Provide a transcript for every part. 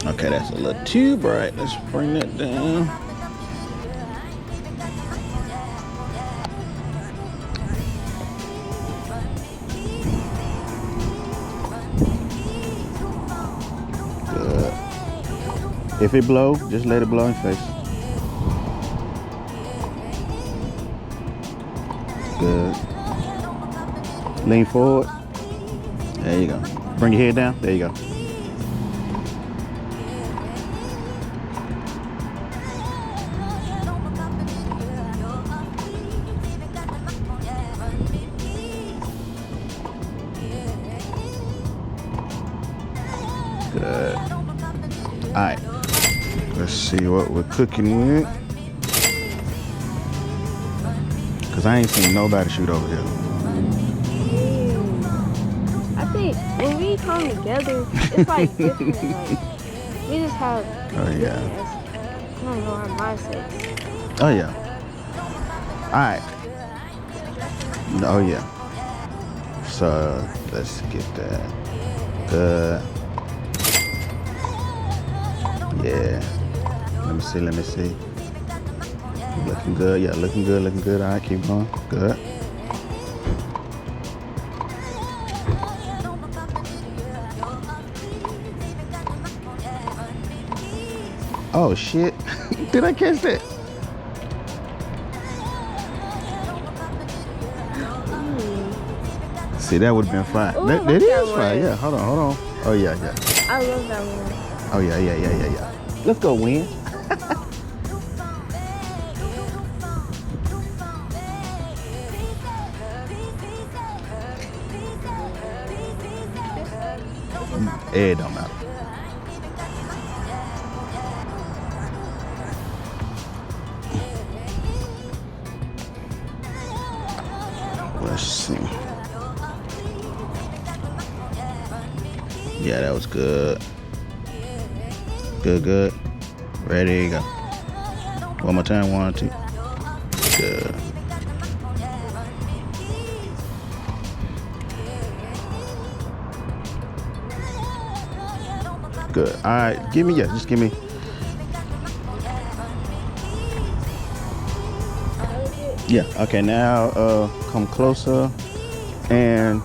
Okay, that's a little too bright. Let's bring that down. Good. If it blow, just let it blow in your face. Good. Lean forward. There you go. Bring your head down. There you go. Good. All right. Let's see what we're cooking with. Cause I ain't seen nobody shoot over here. I think when we come together, it's like different. Like, we just have. Oh yeah. I don't know our mindsets. Oh yeah. All right. Oh yeah. So let's get that. Good. Yeah. Let me see. Looking good. Yeah, looking good. All right, keep going. Good. Oh shit. Did I catch that? See, that would have been fine. Ooh, That is fine. Yeah, hold on. Oh yeah. I love that one. Oh yeah. Let's go win. It don't matter. Let's see. Yeah, that was good. Good. Ready, go. One more time, 1, 2. Good. Good. All right, just give me. Yeah, okay, now come closer and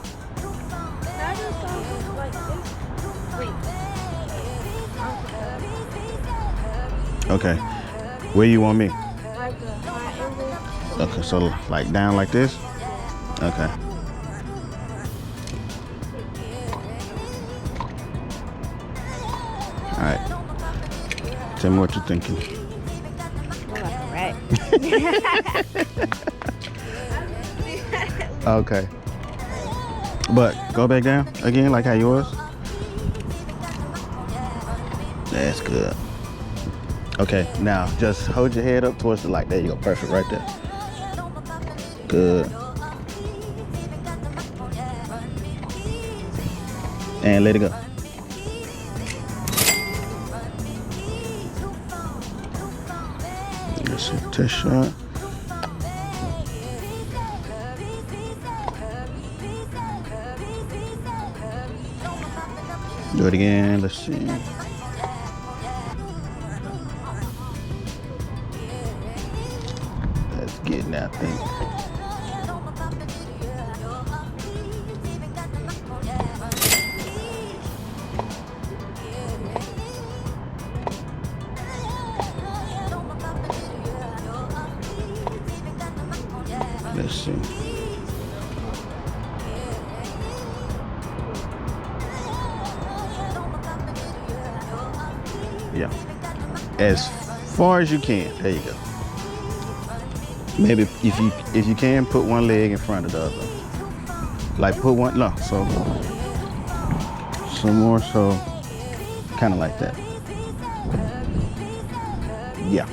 okay. Where you want me? Okay, so like down like this? Okay. All right. Tell me what you're thinking. More like a rat. Okay. But go back down again like how you was. That's good. Okay, now just hold your head up towards the light. There you go. Perfect right there. Good. And let it go. Let's see, test shot. Do it again. Let's see. Let's get that thing. Let's see. Yeah. As far as you can. There you go. Maybe if you can, put one leg in front of the other. Like put one, no, so more so kind of like that. Yeah.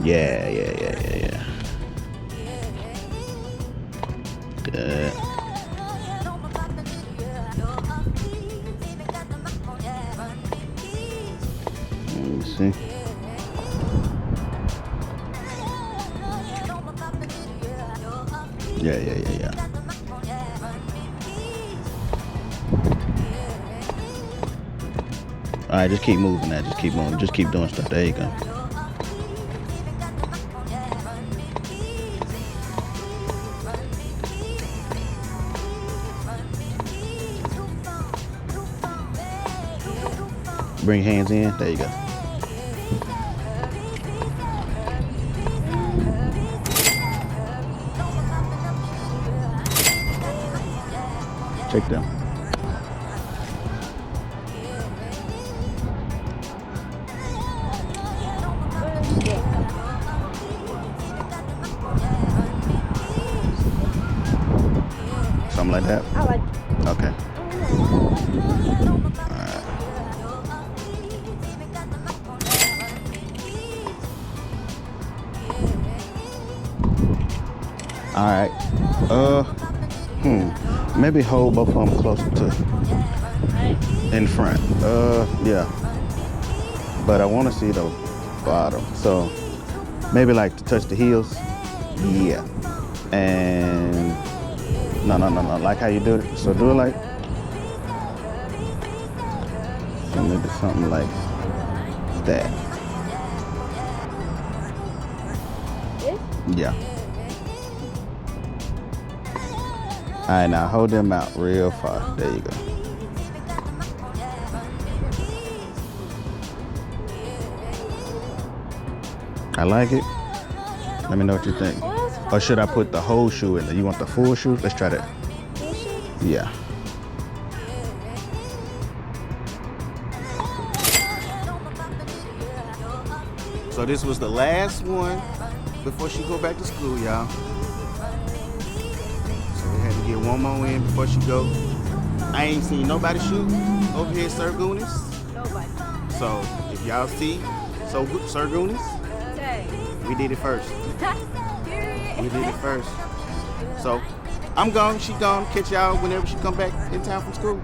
Yeah. Good. Let me see. Yeah. All right, just keep moving that. Just keep moving. Just keep doing stuff. There you go. Bring your hands in. There you go. Check them. Something like that? I like Okay. Alright. Maybe hold both of them closer to in front. Yeah. But I want to see the bottom. So maybe like to touch the heels. Yeah. And no. Like how you do it. So do it like. So maybe something like that. this. Yeah. All right, now hold them out real far. There you go. I like it. Let me know what you think. Or should I put the whole shoe in there? You want the full shoe? Let's try that. Yeah. So this was the last one before she go back to school, y'all. So we had to get one more in before she go. I ain't seen nobody shoot over here at Sir Goonies. Nobody. So if y'all see Sir Goonies, we did it first. Period. We did it first. So I'm gone, she gone. Catch y'all whenever she come back in town from school.